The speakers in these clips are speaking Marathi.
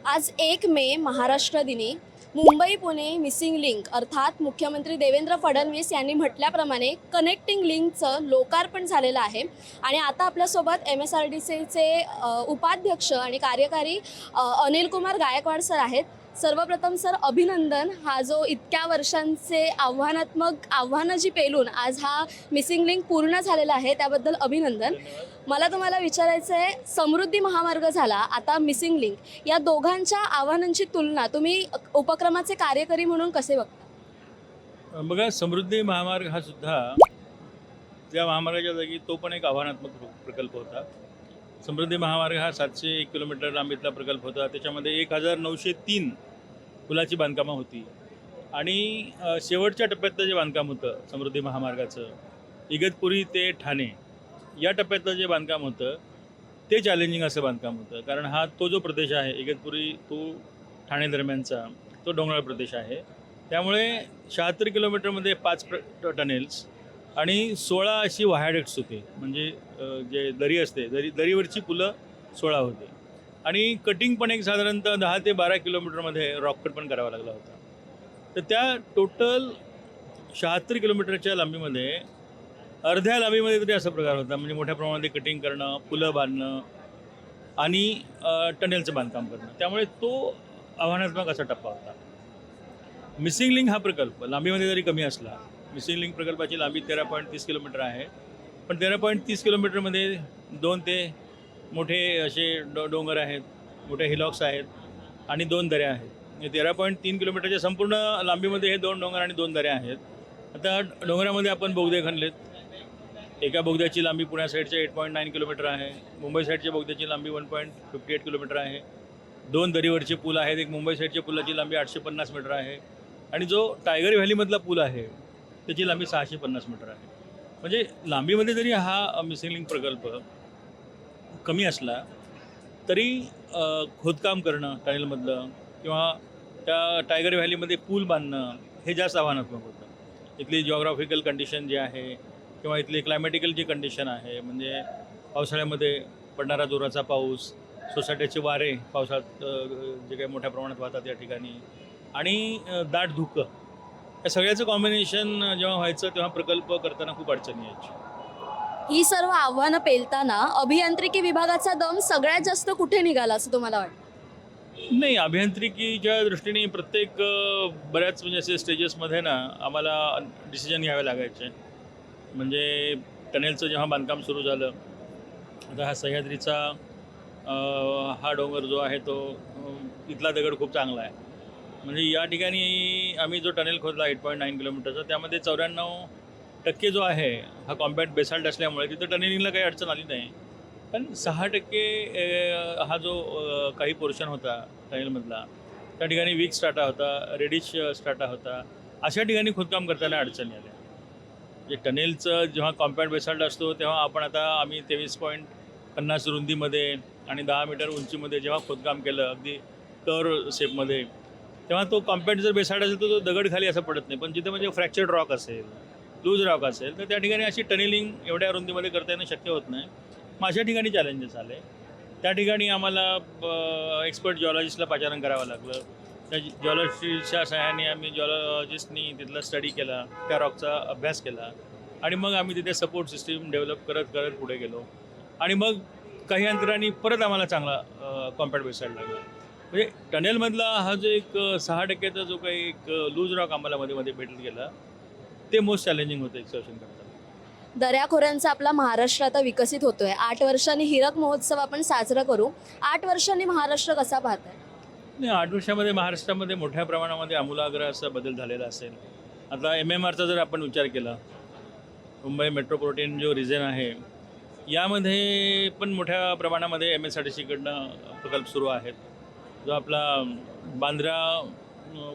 आज 1 मे महाराष्ट्र दिनी मुंबई पुणे मिसिंग लिंक अर्थात मुख्यमंत्री देवेंद्र फडणवीस यांनी म्हटल्याप्रमाणे कनेक्टिंग लिंकचं लोकार्पण झालेलं आहे आणि आता आपल्यासोबत MSRDCचे उपाध्यक्ष आणि कार्यकारी अनिल कुमार गायकवाड सर आहेत. सर्वप्रथम सर अभिनंदन. हा जो इतक्या वर्षांचे आव्हानं जी पेलून आज हा मिसिंग लिंक पूर्ण झालेला आहे त्याबद्दल अभिनंदन. मला तुम्हाला विचारायचं आहे, समृद्धी महामार्ग झाला, आता मिसिंग लिंक, या दोघांच्या आव्हानांची तुलना तुम्ही उपक्रमाचे कार्यकारी म्हणून कसे बघता? बघा, समृद्धी महामार्ग हा सुद्धा त्या महामार्गाच्या जागी तो पण एक आव्हानात्मक प्रकल्प होता. समृद्धी महामार्ग हा 701 किलोमीटर लांबीतला प्रकल्प होता. त्याच्यामध्ये 1903 पुलाची बांधकामं होती आणि शेवटच्या टप्प्यातलं जे बांधकाम होतं समृद्धी महामार्गाचं, इगतपुरी ते ठाणे या टप्प्यातलं जे बांधकाम होतं ते चॅलेंजिंग असं बांधकाम होतं. कारण हा तो जो प्रदेश आहे इगतपुरी तो ठाणे दरम्यानचा तो डोंगराळ प्रदेश आहे. त्यामुळे 76 किलोमीटरमध्ये 5 टनेल्स आणि 16 अशी व्हायडक्ट्स होते. म्हणजे जे दरी असते दरीवरची पुलं 16 होते आणि कटिंग पण एक साधारणतः 10 ते 12 किलोमीटरमध्ये रॉककट पण करावा लागला होता. तर त्या टोटल 76 किलोमीटरच्या लांबीमध्ये अर्ध्या लांबीमध्ये तरी असा प्रकार होता. म्हणजे मोठ्या प्रमाणामध्ये कटिंग करणं, पुलं बांधणं आणि टनेलचं बांधकाम करणं. त्यामुळे तो आव्हानात्मक असा टप्पा होता. मिसिंग लिंक हा प्रकल्प लांबीमध्ये जरी कमी असला, मिसिंग लिंक प्रकल्पाची लांबी 13.30 किलोमीटर आहे, पण 13.30 किलोमीटरमध्ये 2 ते मोठे असे डोंगर आहेत, मोठे हिलॉक्स आहेत आणि 2 दऱ्या आहेत. म्हणजे 13.3 किलोमीटरच्या संपूर्ण लांबीमध्ये हे 2 डोंगर आणि 2 दऱ्या आहेत. आता डोंगरामध्ये आपण बोगदे खणलेत. एका बोगद्याची लांबी पुण्या साईडच्या 8.9 किलोमीटर आहे. मुंबई साईडच्या बोगद्याची लांबी 1.58 किलोमीटर आहे. 2 दरीवरचे पूल आहेत. एक मुंबई साईडच्या पुलाची लांबी 850 मीटर आहे आणि जो टायगर व्हॅलीमधला पूल आहे त्याची लांबी 650 मीटर आहे. म्हणजे लांबीमध्ये जरी हा मिसिंग लिंक प्रकल्प कमी असला तरी खोदकाम करणं टनेलमधलं किंवा त्या टायगर व्हॅलीमध्ये पूल बांधणं हे जास्त आव्हानात्मक होतं. इथली जिओग्राफिकल कंडिशन जी आहे किंवा इथली क्लायमॅटिकल जी कंडिशन आहे, म्हणजे पावसाळ्यामध्ये पडणारा जोराचा पाऊस, सोसाट्याचे वारे पावसाळ्यात जे काही मोठ्या प्रमाणात वाहतात या ठिकाणी आणि दाट धुकं, या सगळ्याचं कॉम्बिनेशन जेव्हा व्हायचं तेव्हा प्रकल्प करताना खूप अडचणी यायची. ही सर्व आव्हानं पेलताना अभियांत्रिकी विभागाचा दम सगळ्यात जास्त कुठे निघाला असं तुम्हाला वाटतं? नाही, अभियांत्रिकीच्या दृष्टीने प्रत्येक बऱ्याच म्हणजे असे स्टेजेसमध्ये ना आम्हाला डिसिजन घ्यावे लागायचे. म्हणजे टनेलचं जेव्हा बांधकाम सुरू झालं, आता हा सह्याद्रीचा हा डोंगर जो आहे तो इथला दगड खूप चांगला आहे. म्हणजे या ठिकाणी आम्ही जो टनेल खोदला 8.9 किलोमीटरचा, त्यामध्ये 94% जो आहे हा कॉम्पॅक्ट बेसाल्ट असल्यामुळे तिथं टनेलिंगला काही अडचण आली नाही. पण 6% हा जो काही पोर्शन होता टनेलमधला, त्या ठिकाणी वीक स्ट्राटा होता, रेडिश स्ट्राटा होता. अशा ठिकाणी खोदकाम करताना अडचणी आल्या. म्हणजे टनेलचं जेव्हा कॉम्पॅक्ट बेसाल्ट असतो तेव्हा आम्ही 23.50 रुंदीमध्ये आणि 10 मीटर उंचीमध्ये जेव्हा खोदकाम केलं अगदी कर्व शेपमध्ये, तेव्हा तो कॉम्पॅक्ट जर बेसाल्ट असेल तर तो दगड खाली असं पडत नाही. पण जिथे म्हणजे फ्रॅक्चर्ड रॉक असेल, लूज रॉक असेल, तर त्या ठिकाणी अशी टनेलिंग एवढ्या रुंदीमध्ये करता येणं शक्य होत नाही. मग अशा ठिकाणी चॅलेंजेस आले. त्या ठिकाणी आम्हाला एक्सपर्ट जिओलॉजिस्टला पाचारण करावं लागलं. त्या जिओलॉजिस्टच्या सहाय्याने आम्ही जिओलॉजिस्टनी तिथला स्टडी केला, त्या रॉकचा अभ्यास केला आणि मग आम्ही तिथे सपोर्ट सिस्टीम डेव्हलप करत करत पुढे गेलो आणि मग काही अंतराने परत आम्हाला चांगला कॉम्पॅक्ट बेसाल्ट लागला. म्हणजे टनेलमधला हा जो एक 6%चा जो काही एक लूज रॉक आम्हाला मध्ये मध्ये भेटत गेला, ते मोस्ट चॅलेंजिंग होतं एक्सकर्शन करताना. दऱ्याखोऱ्यांचा आपला महाराष्ट्र आता विकसित होतोय. 8 वर्षांनी हिरक महोत्सव आपण साजरा करू. 8 वर्षांनी महाराष्ट्र कसा पाहताय? नाही, 8 वर्षामध्ये महाराष्ट्रामध्ये मोठ्या प्रमाणामध्ये आमूलाग्र असा बदल झालेला असेल. आता MMRचा जर आपण विचार केला, मुंबई मेट्रोपॉलिटन जो रिजन आहे यामध्ये पण मोठ्या प्रमाणामध्ये MSRDCकडनं प्रकल्प सुरू आहेत. जो आपला बांद्रा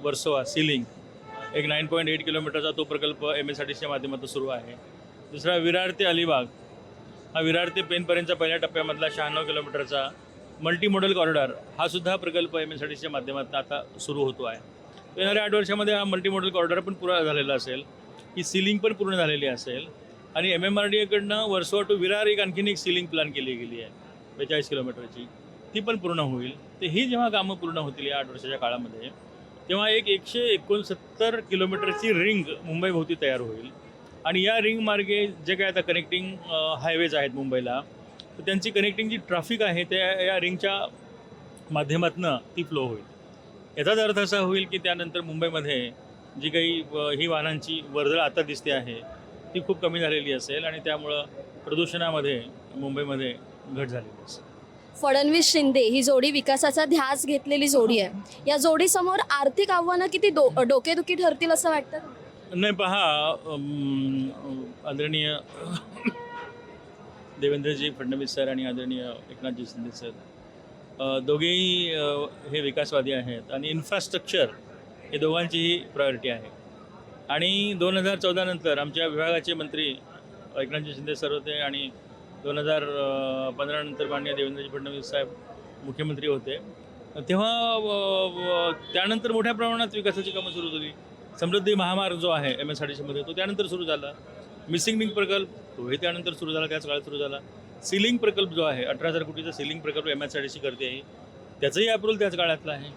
वर्सोवा सीलिंग एक 9.8 किलोमीटरचा तो प्रकल्प MSRDCच्या माध्यमातून सुरू आहे. दुसरा विरार ते अलिबाग, हा विरार ते पेनपर्यंतच्या पहिल्या टप्प्यामधला 96 किलोमीटरचा मल्टी मॉडल कॉरिडॉर हा सुद्धा प्रकल्प MSRDCच्या माध्यमातून आता सुरू होतो आहे. येणाऱ्या 8 वर्षामध्ये हा मल्टी मॉडल कॉरिडॉर पण पूर्ण झालेला असेल, ही सीलिंग पण पूर्ण झालेली असेल आणि MMRDAकडनं वर्सोवा टू विरार आणखीन एक सीलिंग प्लॅन केली गेली आहे 42 किलोमीटरची. ती पण पूर्ण होईल. तर ही जेव्हा कामं पूर्ण होतील या 8 वर्षाच्या काळामध्ये, तेव्हा एक 169 किलोमीटरची रिंग मुंबईभोवती तयार होईल. आणि या रिंग मार्गे जे काही आता कनेक्टिंग हायवेज आहेत मुंबईला, तर त्यांची कनेक्टिंग जी ट्रॅफिक आहे त्या या रिंगच्या माध्यमातनं ती फ्लो होईल. याचाच अर्थ असा होईल की त्यानंतर मुंबईमध्ये जी काही ही वाहनांची वर्दळ आता दिसते आहे ती खूप कमी झालेली असेल आणि त्यामुळं प्रदूषणामध्ये मुंबईमध्ये घट झालेली असेल. फडणवीस शिंदे ही जोडी विकासाचा ध्यास घेतलेली जोडी आहे. या जोडीसमोर आर्थिक आव्हानं किती डोकेदुखी ठरतील असं वाटतं? नाही पहा, आदरणीय देवेंद्रजी फडणवीस सर आणि आदरणीय एकनाथजी शिंदे सर दोघेही हे विकासवादी आहेत आणि इन्फ्रास्ट्रक्चर हे दोघांचीही प्रायोरिटी आहे. आणि 2014 नंतर आमच्या विभागाचे मंत्री एकनाथजी शिंदे सर होते आणि 2015 नंतर माननीय देवेंद्रजी फडणवीस साहेब मुख्यमंत्री होते. तेव्हा त्यानंतर मोठ्या प्रमाणात विकासाची कामं सुरू झाली. समृद्धी महामार्ग जो आहे MSRDCमध्ये तो त्यानंतर सुरू झाला. मिसिंग लिंक प्रकल्प तोही त्यानंतर सुरू झाला, त्याच काळात सुरू झाला. सीलिंग प्रकल्प जो आहे 18,000 कोटीचा सीलिंग प्रकल्प MSRDC करते आहे, त्याचंही अप्रूव्हल त्याच काळातलं आहे.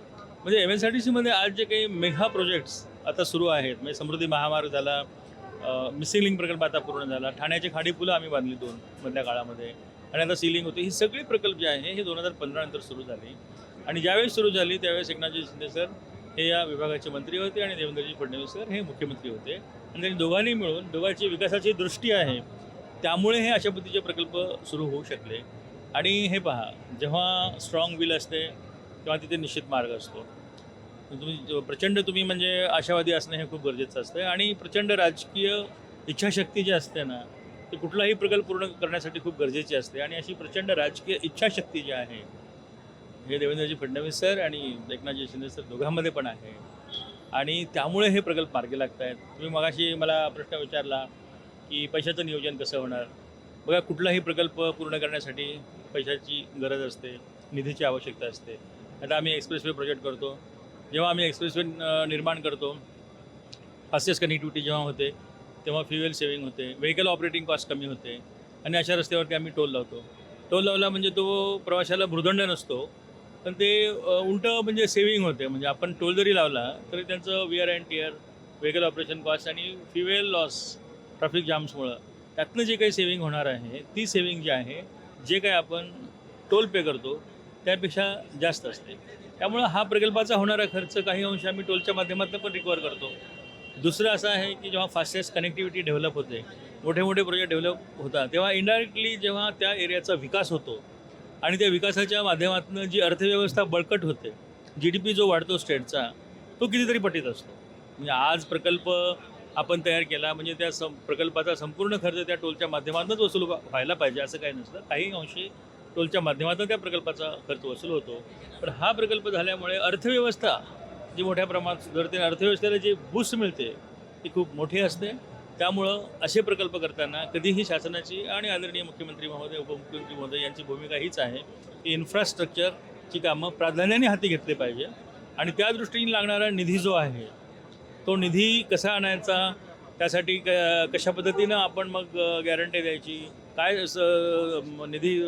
म्हणजे MSRDCमध्ये आज जे काही मेगा प्रोजेक्ट्स आता सुरू आहेत, म्हणजे समृद्धी महामार्ग झाला, मिसिंग लिंक प्रकल्प आता पूर्ण झाला, ठाण्याची खाडीपुलं आम्ही बांधली 2 मधल्या काळामध्ये, आणि आता सीलिंग होते. ही सगळी प्रकल्प जे आहे हे 2015 नंतर सुरू झाली. आणि ज्यावेळेस सुरू झाली त्यावेळेस एकनाथजी शिंदे सर हे या विभागाचे मंत्री होते आणि देवेंद्रजी फडणवीस सर हे मुख्यमंत्री होते. आणि त्यांनी दोघांनी मिळून दोघांची विकासाची दृष्टी आहे त्यामुळे हे अशा पद्धतीचे प्रकल्प सुरू होऊ शकले. आणि हे पहा, जेव्हा स्ट्रॉंग विल असते तेव्हा तिथे निश्चित मार्ग असतो. तुम्ही म्हणजे आशावादी असणं हे खूप गरजेचं असतं. आणि प्रचंड राजकीय इच्छाशक्ती जी असते ना, ते कुठलाही प्रकल्प पूर्ण करण्यासाठी खूप गरजेची असते. आणि अशी प्रचंड राजकीय इच्छाशक्ती जी आहे हे देवेंद्रजी फडणवीस सर आणि एकनाथजी शिंदे सर दोघांमध्ये पण आहे. आणि त्यामुळे हे प्रकल्प मार्गी लागत आहेत. तुम्ही मगाशी मला प्रश्न विचारला की पैशाचं नियोजन कसं होणार. बघा, कुठलाही प्रकल्प पूर्ण करण्यासाठी पैशाची गरज असते, निधीची आवश्यकता असते. आता आम्ही एक्सप्रेसवे प्रोजेक्ट करतो. जेव्हा आम्ही एक्सप्रेसवे निर्माण करतो, फास्टेस्ट कनेक्टिव्हिटी जेव्हा होते तेव्हा फ्युएल सेविंग होते, व्हेकल ऑपरेटिंग कॉस्ट कमी होते. आणि अशा रस्त्यावरती आम्ही टोल लावतो. टोल लावला म्हणजे तो प्रवाशाला भुर्दंड नसतो, पण ते उलटं म्हणजे सेविंग होते. म्हणजे आपण टोल जरी लावला तरी त्यांचं where and tear, vehicle operation cost आणि फ्युएल लॉस ट्रॅफिक जाम्समुळं त्यातनं जे काही सेविंग होणार आहे ती सेविंग जी आहे, जे काही आपण टोल पे करतो त्यापेक्षा जास्त असते. त्यामुळं हा प्रकल्पाचा होणारा खर्च काही अंश आम्ही टोलच्या माध्यमातून पण रिकवर करतो. दुसरं असं आहे की जेव्हा फास्टेस्ट कनेक्टिव्हिटी डेव्हलप होते, मोठे मोठे प्रोजेक्ट डेव्हलप होतात, तेव्हा इनडायरेक्टली जेव्हा त्या एरियाचा विकास होतो आणि त्या विकासाच्या माध्यमातून जी अर्थव्यवस्था बळकट होते, GDP जो वाढतो स्टेटचा, तो कितीतरी पटीत असतो. म्हणजे आज प्रकल्प आपण तयार केला म्हणजे त्या प्रकल्पाचा संपूर्ण खर्च त्या टोलच्या माध्यमातूनच वसूल व्हायला पाहिजे असं काही नसतं. काही अंशी टोलच्या माध्यमातून त्या प्रकल्पाचा खर्च वसूल होतो. पण हा प्रकल्प झाल्यामुळे अर्थव्यवस्था जी मोठ्या प्रमाणात सुधारते, अर्थव्यवस्थेला जी बूस्ट मिळते ती खूप मोठी असते. त्यामुळं असे प्रकल्प करताना कधीही शासनाची आणि आदरणीय मुख्यमंत्री महोदय, उपमुख्यमंत्री महोदय यांची भूमिका हीच आहे की इन्फ्रास्ट्रक्चरची कामं प्राधान्याने हाती घेतली पाहिजे. आणि त्या दृष्टीने लागणारा निधी जो आहे तो निधी कसा आणायचा, त्यासाठी कशा पद्धतीनं आपण मग गॅरंटी द्यायची, काय निधी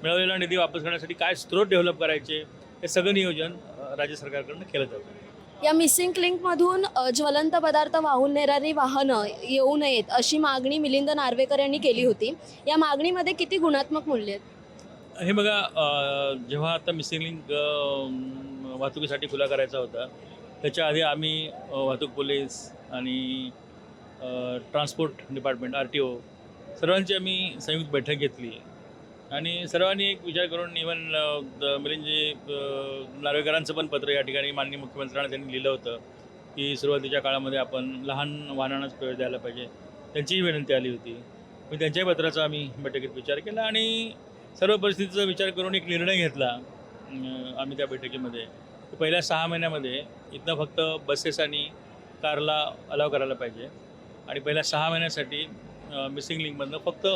मिळवलेला निधी वापस करण्यासाठी काय स्रोत डेव्हलप करायचे, हे सगळं नियोजन राज्य सरकारकडून केलं जातं. या मिसिंग लिंकमधून ज्वलंत पदार्थ वाहून नेणारी वाहनं येऊ नयेत अशी मागणी मिलिंद नार्वेकर यांनी केली होती. या मागणीमध्ये किती गुणात्मक मूल्य आहेत? हे बघा, जेव्हा आता मिसिंग लिंक वाहतुकीसाठी खुला करायचा होता त्याच्या आधी आम्ही वाहतूक पोलीस आणि ट्रान्सपोर्ट डिपार्टमेंट RTO सर्वांची आम्ही संयुक्त बैठक घेतली. आणि सर्वांनी एक विचार करून इव्हन मिलिंदजी नार्वेकरांचं पण पत्र या ठिकाणी माननीय मुख्यमंत्र्यांना त्यांनी लिहिलं होतं की सुरुवातीच्या काळामध्ये आपण लहान वाहनांनाच प्रवेश द्यायला पाहिजे, त्यांचीही विनंती आली होती. मी त्यांच्याही पत्राचा आम्ही बैठकीत विचार केला आणि सर्व परिस्थितीचा विचार करून एक निर्णय घेतला आम्ही त्या बैठकीमध्ये. पहिल्या 6 महिन्यामध्ये इथनं फक्त बसेस आणि कारला अलाव करायला पाहिजे आणि पहिल्या 6 महिन्यासाठी मिसिंग लिंकमधनं फक्त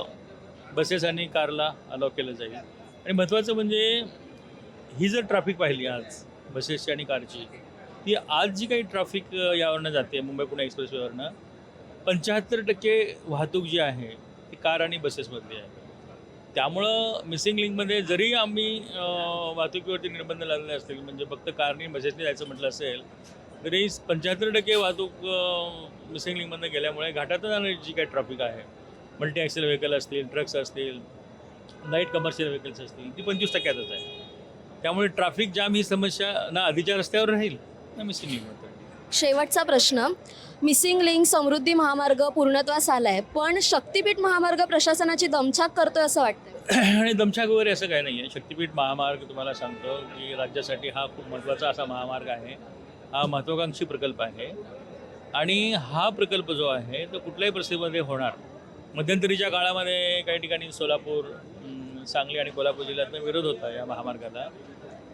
बसेस आणि कारला अलाव केलं जाईल. आणि महत्त्वाचं म्हणजे ही जर ट्रॅफिक पाहिली आज बसेसची आणि कारची, ती आज जी काही ट्रॅफिक यावरनं जाते मुंबई पुणे एक्सप्रेसवेवरनं, 75% वाहतूक जी आहे ती कार आणि बसेसमधली आहे. त्यामुळं मिसिंग लिंकमध्ये जरी आम्ही वाहतुकीवरती निर्बंध लावलेले असतील, म्हणजे फक्त कारनी बसेसनी जायचं म्हटलं असेल, तरी 75% वाहतूक मिसिंग लिंकमधनं गेल्यामुळे घाटात जाणारी जी काही ट्रॅफिक आहे, मल्टी ॲक्सेल व्हेकल असतील, ट्रक्स असतील, लाईट कमर्शियल व्हेकल्स असतील, ती 25%तच आहे. त्यामुळे ट्रॅफिक जाम ही समस्या ना आधीच्या रस्त्यावर राहील ना मिसिंग लिंकमध्ये. शेवटचा प्रश्न, मिसिंग लिंक समृद्धी महामार्ग पूर्णत्वास आला आहे, पण शक्तिपीठ महामार्ग प्रशासनाची दमछाक करतोय असं वाटतं? आणि दमछाक वगैरे असं काही नाही आहे. शक्तिपीठ महामार्ग तुम्हाला सांगतो की राज्यासाठी हा खूप महत्त्वाचा असा महामार्ग आहे. हा महत्त्वाकांक्षी प्रकल्प आहे आणि हा प्रकल्प जो आहे तो कुठल्याही परिस्थितीमध्ये होणार. मध्यंतरीच्या काळामध्ये काही ठिकाणी सोलापूर, सांगली आणि कोल्हापूर जिल्ह्यातनं विरोध होता या महामार्गाला.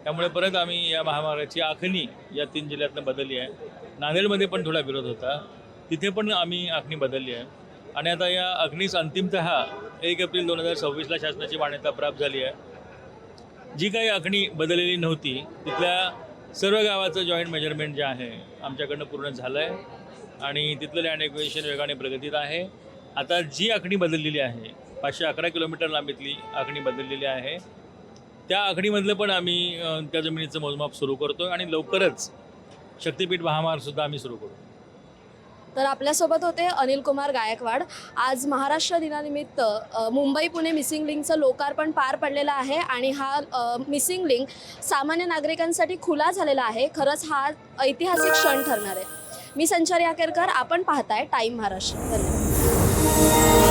त्यामुळे परत आम्ही या महामार्गाची आखणी या 3 जिल्ह्यातनं बदलली आहे. नांदेडमध्ये पण थोडा विरोध होता, तिथे पण आम्ही आखणी बदलली आहे आणि आता या आखणीस अंतिमतः 1 एप्रिल 2026ला शासनाची मान्यता प्राप्त झाली आहे. जी काही आखणी बदललेली नव्हती तिथल्या सर्व गावाचं जॉईंट मेजरमेंट जे आहे आमच्याकडनं पूर्ण झालं आहे आणि तिथलं लँड एक्विजिशन वेगाने प्रगतीत आहे. आता जी आखणी बदललेली आहे 511 किलोमीटर लांबीतली आखणी बदललेली आहे, त्या आखणीमधलं पण आम्ही त्या जमिनीचं मोजमाप सुरू करतो आणि लवकरच शक्तिपीठ महामार्गसुद्धा आम्ही सुरू करू. तर आपल्यासोबत होते अनिल कुमार गायकवाड. आज महाराष्ट्र दिनानिमित्त मुंबई पुणे मिसिंग लिंकचं लोकार्पण पार पडलेलं आहे आणि हा मिसिंग लिंक सामान्य नागरिकांसाठी खुला झालेला आहे. खरंच हा ऐतिहासिक क्षण ठरणार आहे. मी संचारी आकेरकर, आपण पाहताय टाईम महाराष्ट्र. धन्यवाद.